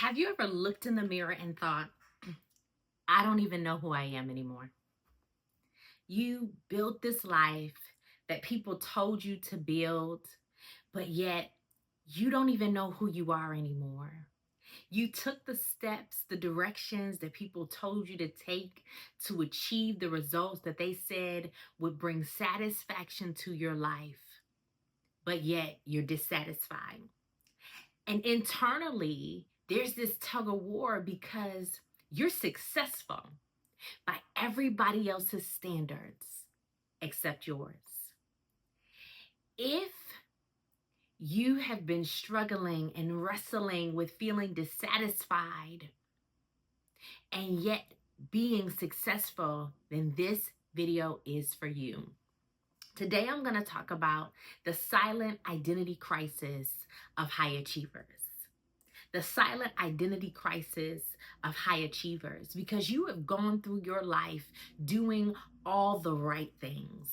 Have you ever looked in the mirror and thought, I don't even know who I am anymore? You built this life that people told you to build, but yet you don't even know who you are anymore. You took the steps, the directions that people told you to take to achieve the results that they said would bring satisfaction to your life, but yet you're dissatisfied. And internally, there's this tug of war because you're successful by everybody else's standards except yours. If you have been struggling and wrestling with feeling dissatisfied and yet being successful, then this video is for you. Today, I'm going to talk about the silent identity crisis of high achievers. The silent identity crisis of high achievers, because you have gone through your life doing all the right things,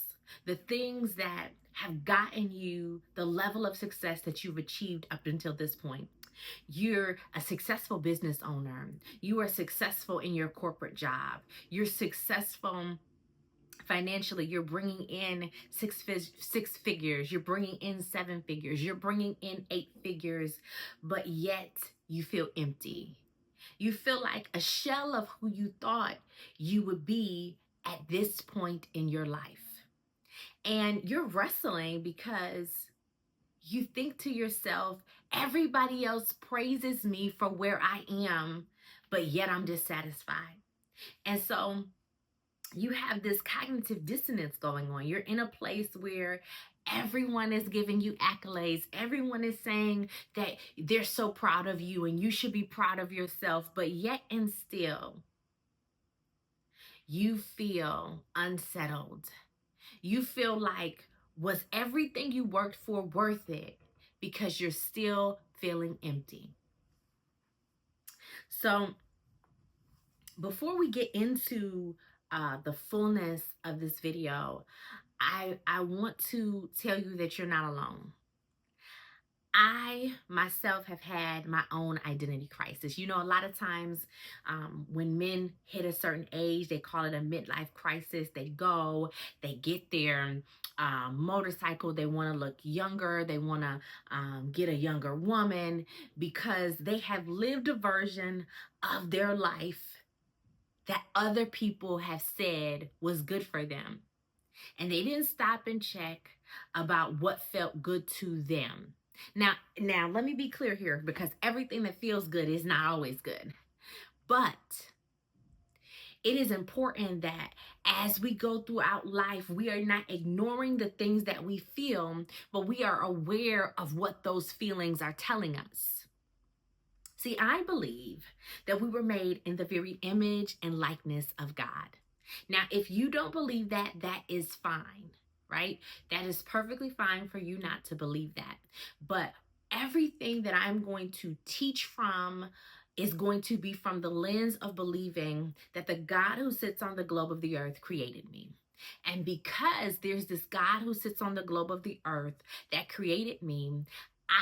the things that have gotten you the level of success that you've achieved up until this point. You're a successful business owner. You are successful in your corporate job. You're successful financially. You're bringing in six figures. You're bringing in 7 figures. You're bringing in 8 figures, but yet you feel empty. You feel like a shell of who you thought you would be at this point in your life. And you're wrestling because you think to yourself, everybody else praises me for where I am, but yet I'm dissatisfied. And so you have this cognitive dissonance going on. You're in a place where everyone is giving you accolades. Everyone is saying that they're so proud of you and you should be proud of yourself. But yet and still, you feel unsettled. You feel like, was everything you worked for worth it? Because you're still feeling empty. So before we get into the fullness of this video, I want to tell you that you're not alone. I myself have had my own identity crisis. You know, a lot of times when men hit a certain age, they call it a midlife crisis. They go, they get their motorcycle. They want to look younger. They want to get a younger woman because they have lived a version of their life that other people have said was good for them. And they didn't stop and check about what felt good to them. Now, let me be clear here, because everything that feels good is not always good. But it is important that as we go throughout life, we are not ignoring the things that we feel, but we are aware of what those feelings are telling us. See, I believe that we were made in the very image and likeness of God. Now, if you don't believe that, that is fine, right? That is perfectly fine for you not to believe that. But everything that I'm going to teach from is going to be from the lens of believing that the God who sits on the globe of the earth created me. And because there's this God who sits on the globe of the earth that created me,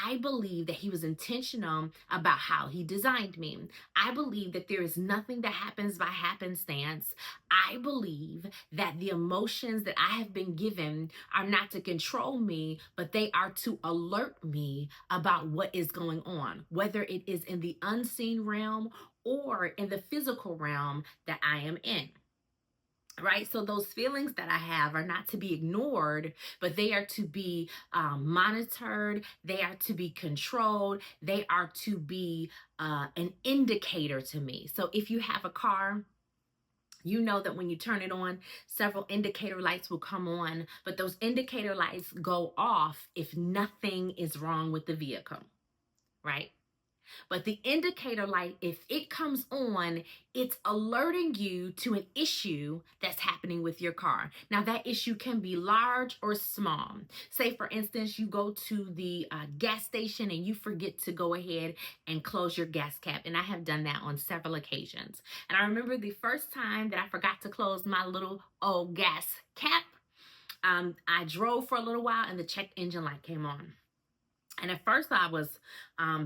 I believe that he was intentional about how he designed me. I believe that there is nothing that happens by happenstance. I believe that the emotions that I have been given are not to control me, but they are to alert me about what is going on, whether it is in the unseen realm or in the physical realm that I am in. Right? So those feelings that I have are not to be ignored, but they are to be monitored. They are to be controlled. They are to be an indicator to me. So if you have a car, you know that when you turn it on, several indicator lights will come on, but those indicator lights go off if nothing is wrong with the vehicle, right? But the indicator light, if it comes on, it's alerting you to an issue that's happening with your car. Now, that issue can be large or small. Say, for instance, you go to the gas station and you forget to go ahead and close your gas cap. And I have done that on several occasions. And I remember the first time that I forgot to close my little old gas cap, I drove for a little while and the check engine light came on. And at first I was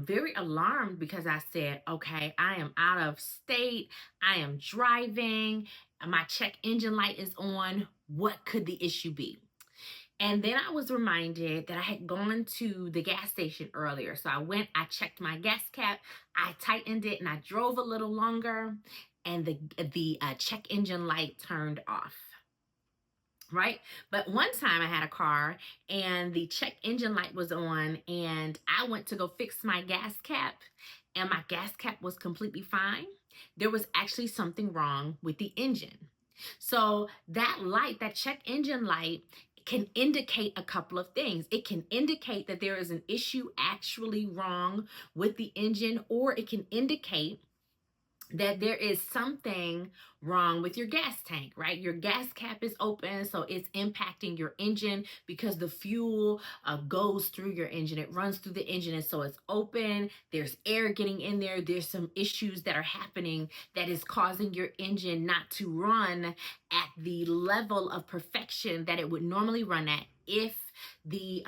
very alarmed because I said, okay, I am out of state. I am driving. My check engine light is on. What could the issue be? And then I was reminded that I had gone to the gas station earlier. So I went, I checked my gas cap, I tightened it, and I drove a little longer, and the check engine light turned off. Right? But one time I had a car and the check engine light was on, and I went to go fix my gas cap, and my gas cap was completely fine. There was actually something wrong with the engine. So that light, that check engine light, can indicate a couple of things. It can indicate that there is an issue actually wrong with the engine, or it can indicate that there is something wrong with your gas tank, right? Your gas cap is open, so it's impacting your engine because the fuel goes through your engine. It runs through the engine, and so it's open. There's air getting in there. There's some issues that are happening that is causing your engine not to run at the level of perfection that it would normally run at if the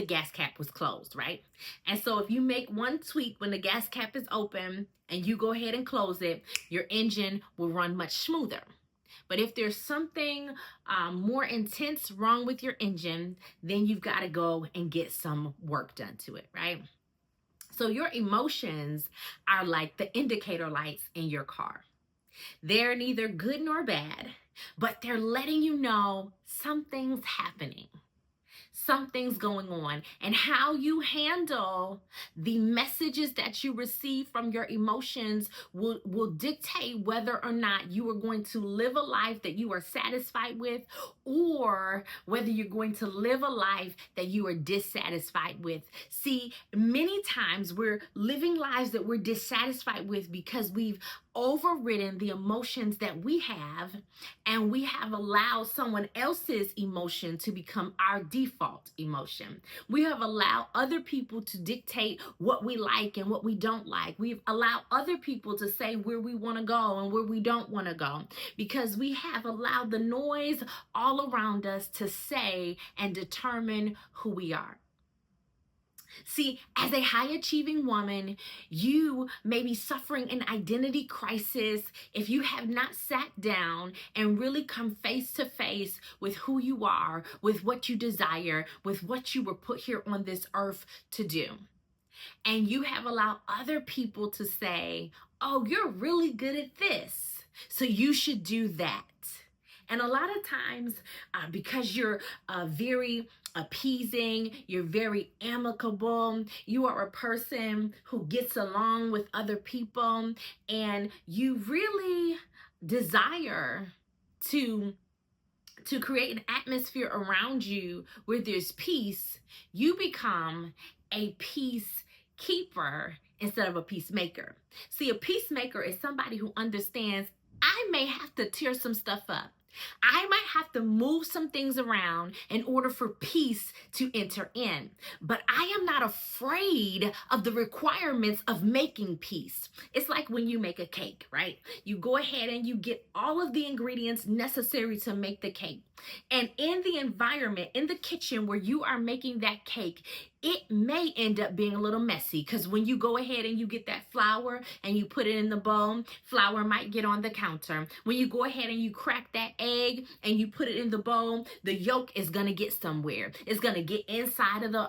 gas cap was closed, right? And so if you make one tweak when the gas cap is open and you go ahead and close it, your engine will run much smoother. But if there's something more intense wrong with your engine, then you've got to go and get some work done to it, right? So your emotions are like the indicator lights in your car. They're neither good nor bad, but they're letting you know something's happening. Something's going on, and how you handle the messages that you receive from your emotions will dictate whether or not you are going to live a life that you are satisfied with, or whether you're going to live a life that you are dissatisfied with. See, many times we're living lives that we're dissatisfied with because we've overridden the emotions that we have, and we have allowed someone else's emotion to become our default emotion. We have allowed other people to dictate what we like and what we don't like. We've allowed other people to say where we want to go and where we don't want to go, because we have allowed the noise all around us to say and determine who we are. See, as a high achieving woman, you may be suffering an identity crisis if you have not sat down and really come face to face with who you are, with what you desire, with what you were put here on this earth to do. And you have allowed other people to say, oh, you're really good at this, so you should do that. And a lot of times, because you're very appeasing, you're very amicable, you are a person who gets along with other people, and you really desire to create an atmosphere around you where there's peace, you become a peacekeeper instead of a peacemaker. See, a peacemaker is somebody who understands I may have to tear some stuff up. I might have to move some things around in order for peace to enter in. But I am not afraid of the requirements of making peace. It's like when you make a cake, right? You go ahead and you get all of the ingredients necessary to make the cake. And in the environment, in the kitchen where you are making that cake, it may end up being a little messy, because when you go ahead and you get that flour and you put it in the bowl, flour might get on the counter. When you go ahead and you crack that egg and you put it in the bowl, the yolk is going to get somewhere. It's going to get inside of the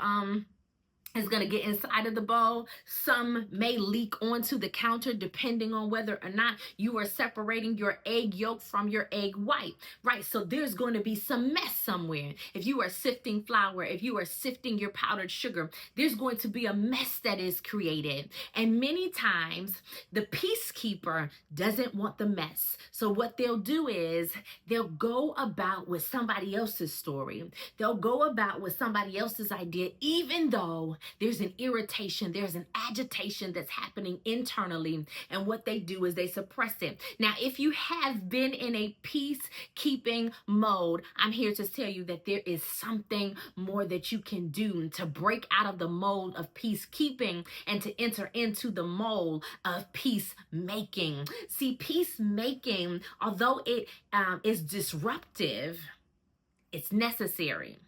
bowl. Some may leak onto the counter depending on whether or not you are separating your egg yolk from your egg white, right? So there's going to be some mess somewhere. If you are sifting flour, if you are sifting your powdered sugar, there's going to be a mess that is created. And many times the peacekeeper doesn't want the mess. So what they'll do is they'll go about with somebody else's story. They'll go about with somebody else's idea, even though there's an irritation, there's an agitation that's happening internally, and what they do is they suppress it. Now, if you have been in a peacekeeping mode, I'm here to tell you that there is something more that you can do to break out of the mold of peacekeeping and to enter into the mold of peacemaking. See, peacemaking, although it is disruptive, it's necessary.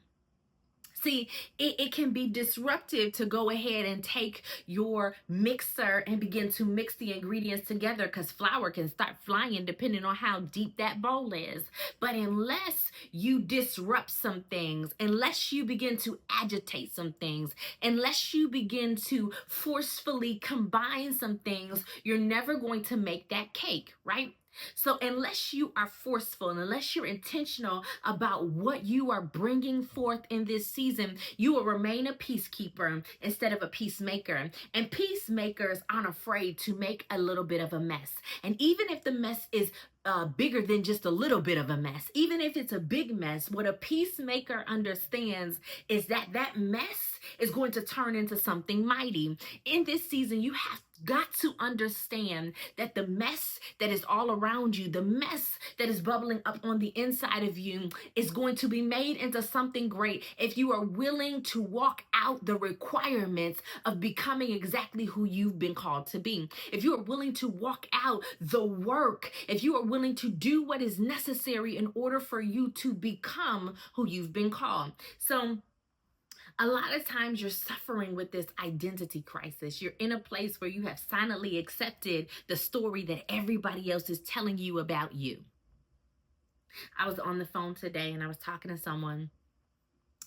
See, it can be disruptive to go ahead and take your mixer and begin to mix the ingredients together, because flour can start flying depending on how deep that bowl is. But unless you disrupt some things, unless you begin to agitate some things, unless you begin to forcefully combine some things, you're never going to make that cake, right? So unless you are forceful and unless you're intentional about what you are bringing forth in this season, you will remain a peacekeeper instead of a peacemaker. And peacemakers aren't afraid to make a little bit of a mess. And even if the mess is bigger than just a little bit of a mess, even if it's a big mess, what a peacemaker understands is that that mess is going to turn into something mighty. In this season, you have got to understand that the mess that is all around you, the mess that is bubbling up on the inside of you, is going to be made into something great if you are willing to walk out the requirements of becoming exactly who you've been called to be. If you are willing to walk out the work, if you are willing to do what is necessary in order for you to become who you've been called. So a lot of times you're suffering with this identity crisis. You're in a place where you have silently accepted the story that everybody else is telling you about you. I was on the phone today and I was talking to someone,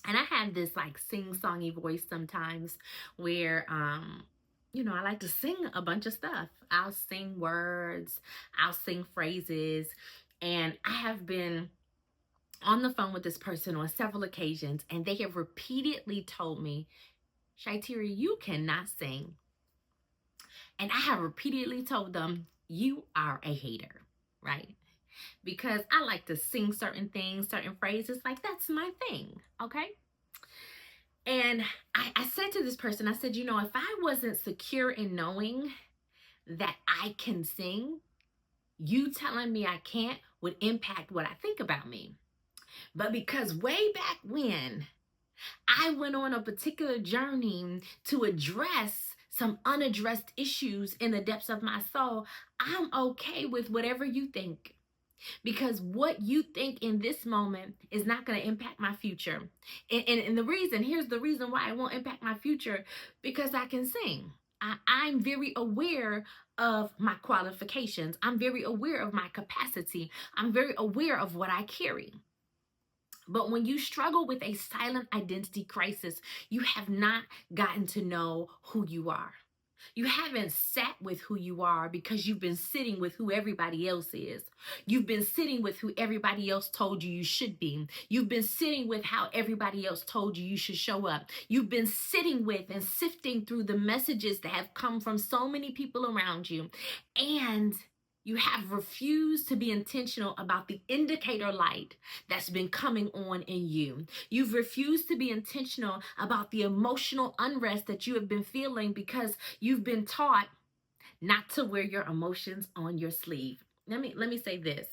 and I have this like sing-songy voice sometimes where I like to sing a bunch of stuff. I'll sing words, I'll sing phrases, and I have been on the phone with this person on several occasions, and they have repeatedly told me, Shiyterea, you cannot sing. And I have repeatedly told them, you are a hater, right? Because I like to sing certain things, certain phrases, like that's my thing, okay? And I said to this person, I said, if I wasn't secure in knowing that I can sing, you telling me I can't would impact what I think about me. But because way back when I went on a particular journey to address some unaddressed issues in the depths of my soul, I'm okay with whatever you think. Because what you think in this moment is not going to impact my future. And here's the reason why it won't impact my future, because I can sing. I'm very aware of my qualifications. I'm very aware of my capacity. I'm very aware of what I carry. But when you struggle with a silent identity crisis, you have not gotten to know who you are. You haven't sat with who you are because you've been sitting with who everybody else is. You've been sitting with who everybody else told you should be. You've been sitting with how everybody else told you should show up. You've been sitting with and sifting through the messages that have come from so many people around you. And you have refused to be intentional about the indicator light that's been coming on in you. You've refused to be intentional about the emotional unrest that you have been feeling because you've been taught not to wear your emotions on your sleeve. Let me say this,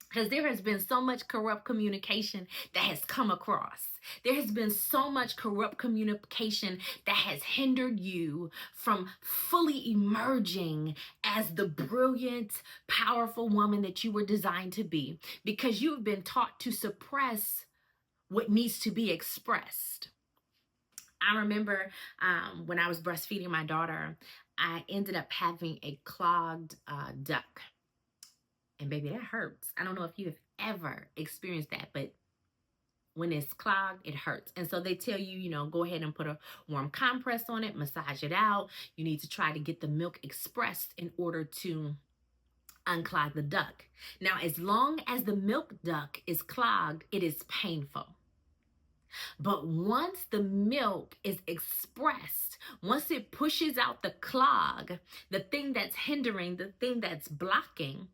because there has been so much corrupt communication that has come across. There has been so much corrupt communication that has hindered you from fully emerging as the brilliant, powerful woman that you were designed to be, because you've been taught to suppress what needs to be expressed. I remember when I was breastfeeding my daughter, I ended up having a clogged duct. And baby, that hurts. I don't know if you have ever experienced that, but when it's clogged, it hurts. And so they tell you, go ahead and put a warm compress on it, massage it out. You need to try to get the milk expressed in order to unclog the duct. Now, as long as the milk duct is clogged, it is painful. But once the milk is expressed, once it pushes out the clog, the thing that's hindering, the thing that's blocking,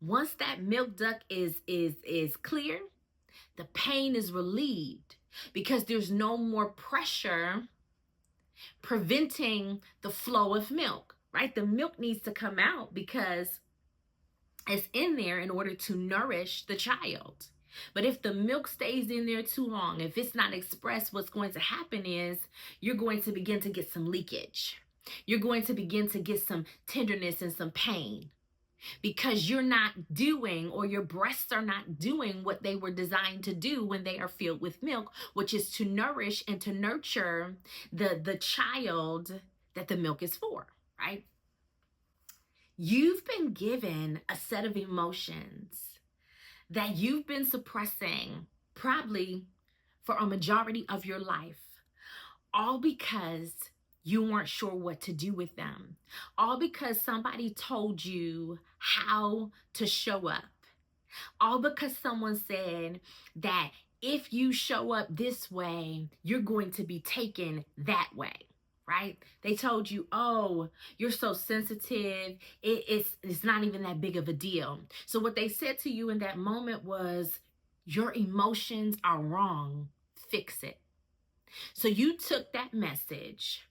once that milk duct is clear, the pain is relieved because there's no more pressure preventing the flow of milk, right? The milk needs to come out because it's in there in order to nourish the child. But if the milk stays in there too long, if it's not expressed, what's going to happen is you're going to begin to get some leakage. You're going to begin to get some tenderness and some pain. because you're not doing, or your breasts are not doing what they were designed to do when they are filled with milk, which is to nourish and to nurture the child that the milk is for, right? You've been given a set of emotions that you've been suppressing probably for a majority of your life, all because you weren't sure what to do with them, all because somebody told you how to show up, all because someone said that if you show up this way, you're going to be taken that way, right? They told you, oh, you're so sensitive, it's not even that big of a deal. So what they said to you in that moment was, your emotions are wrong, fix it. So you took that message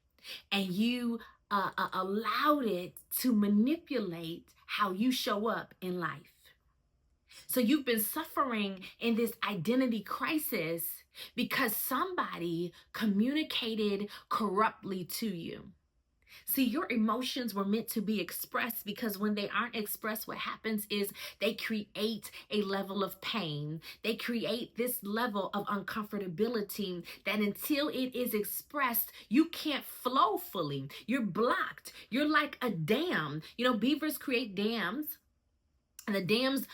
and you allowed it to manipulate how you show up in life. So you've been suffering in this identity crisis because somebody communicated corruptly to you. See, your emotions were meant to be expressed, because when they aren't expressed, what happens is they create a level of pain. They create this level of uncomfortability that until it is expressed, you can't flow fully. You're blocked. You're like a dam. You know, beavers create dams, and the dams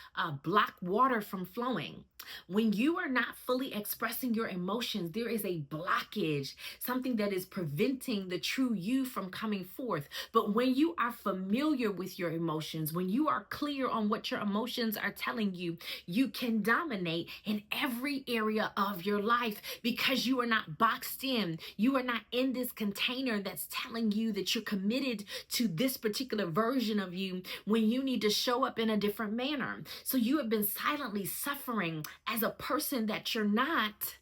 block water from flowing. When you are not fully expressing your emotions, there is a blockage, something that is preventing the true you from coming forth. But when you are familiar with your emotions, when you are clear on what your emotions are telling you, you can dominate in every area of your life, because you are not boxed in. You are not in this container that's telling you that you're committed to this particular version of you when you need to show up in a different manner. So you have been silently suffering as a person that you're not,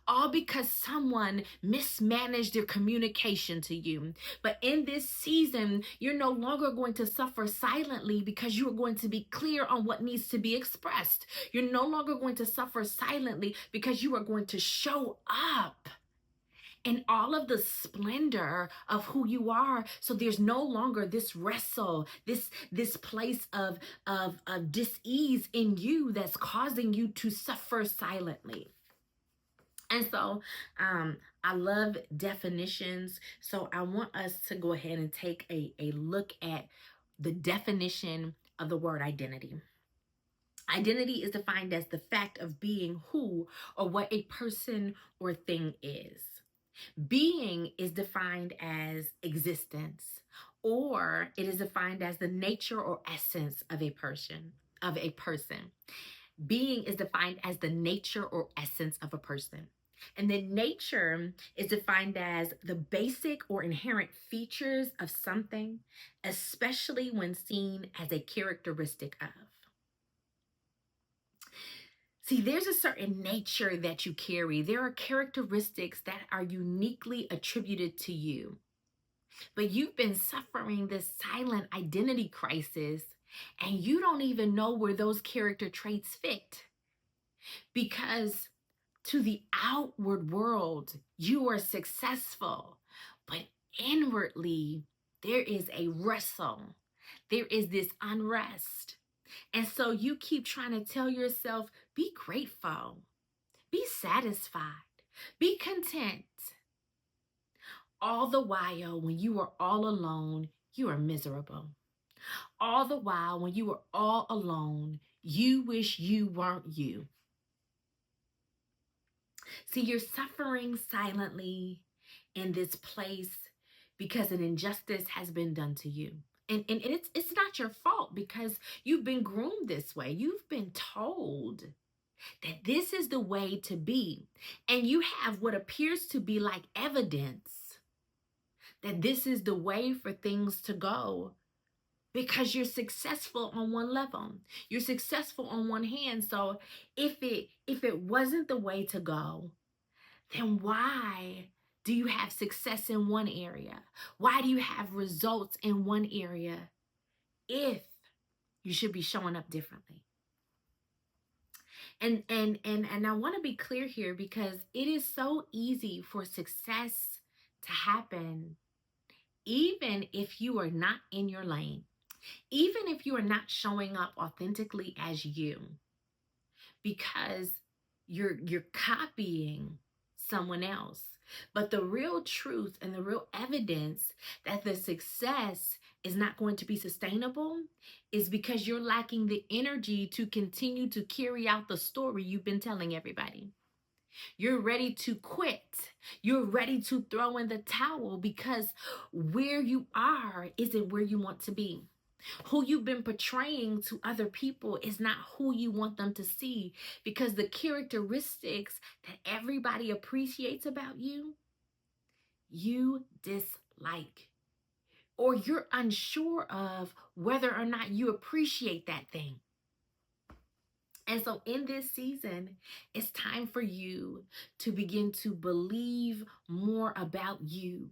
all because someone mismanaged their communication to you. But in this season, you're no longer going to suffer silently, because you are going to be clear on what needs to be expressed. You're no longer going to suffer silently, because you are going to show up in all of the splendor of who you are. So there's no longer this wrestle, this place of dis-ease in you that's causing you to suffer silently. And so I love definitions. So I want us to go ahead and take a look at the definition of the word identity. Identity is defined as the fact of being who or what a person or thing is. Being is defined as existence, or it is defined as the nature or essence of a person. Being is defined as the nature or essence of a person. And then nature is defined as the basic or inherent features of something, especially when seen as a characteristic of. See, there's a certain nature that you carry. There are characteristics that are uniquely attributed to you. But you've been suffering this silent identity crisis, and you don't even know where those character traits fit. Because to the outward world, you are successful, but inwardly, there is a wrestle. There is this unrest. And so you keep trying to tell yourself, be grateful, be satisfied, be content. All the while, when you are all alone, you are miserable. All the while, when you are all alone, you wish you weren't you. See, you're suffering silently in this place because an injustice has been done to you. And it's not your fault, because you've been groomed this way. You've been told that this is the way to be. And you have what appears to be like evidence that this is the way for things to go, because you're successful on one level. You're successful on one hand. So if it wasn't the way to go, then why do you have success in one area? Why do you have results in one area if you should be showing up differently? And I want to be clear here, because it is so easy for success to happen even if you are not in your lane. Even if you are not showing up authentically as you, because you're copying someone else. But the real truth and the real evidence that the success is not going to be sustainable is because you're lacking the energy to continue to carry out the story you've been telling everybody. You're ready to quit. You're ready to throw in the towel because where you are isn't where you want to be. Who you've been portraying to other people is not who you want them to see, because the characteristics that everybody appreciates about you, you dislike, or you're unsure of whether or not you appreciate that thing. And so in this season, it's time for you to begin to believe more about you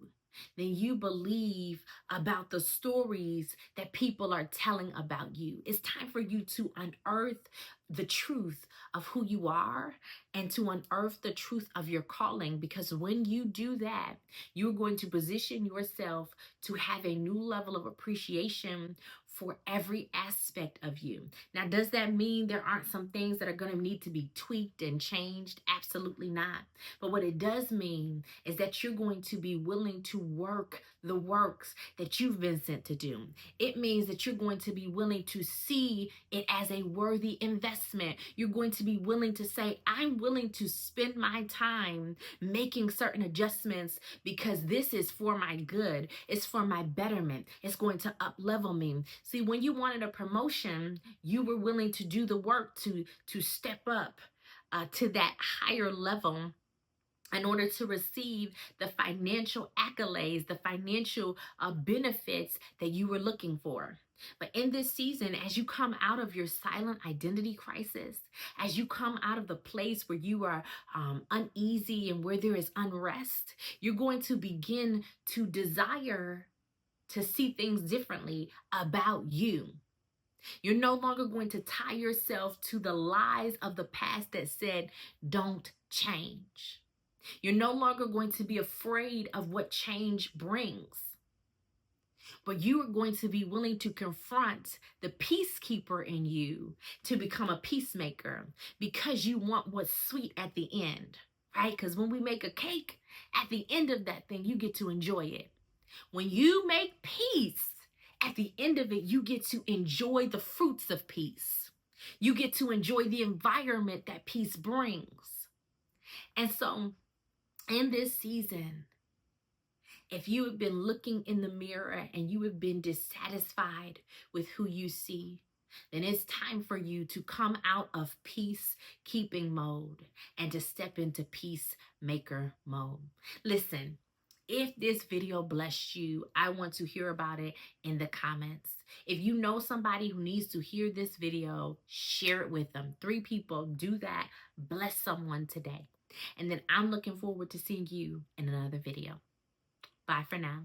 than you believe about the stories that people are telling about you. It's time for you to unearth the truth of who you are and to unearth the truth of your calling, because when you do that, you're going to position yourself to have a new level of appreciation for every aspect of you. Now, does that mean there aren't some things that are going to need to be tweaked and changed? Absolutely not. But what it does mean is that you're going to be willing to work the works that you've been sent to do. It means that you're going to be willing to see it as a worthy investment. You're going to be willing to say, I'm willing to spend my time making certain adjustments because this is for my good. It's for my betterment. It's going to up level me. See, when you wanted a promotion, you were willing to do the work to step up to that higher level in order to receive the financial accolades, the financial benefits that you were looking for. But in this season, as you come out of your silent identity crisis, as you come out of the place where you are uneasy and where there is unrest, you're going to begin to desire to see things differently about you. You're no longer going to tie yourself to the lies of the past that said, don't change. You're no longer going to be afraid of what change brings, but you are going to be willing to confront the peacekeeper in you to become a peacemaker, because you want what's sweet at the end, right? Because when we make a cake, at the end of that thing, you get to enjoy it. When you make peace, at the end of it, you get to enjoy the fruits of peace. You get to enjoy the environment that peace brings. And so, in this season, if you have been looking in the mirror and you have been dissatisfied with who you see, then it's time for you to come out of peacekeeping mode and to step into peacemaker mode. Listen, if this video blessed you, I want to hear about it in the comments. If you know somebody who needs to hear this video, share it with them. 3 people, do that. Bless someone today. And then I'm looking forward to seeing you in another video. Bye for now.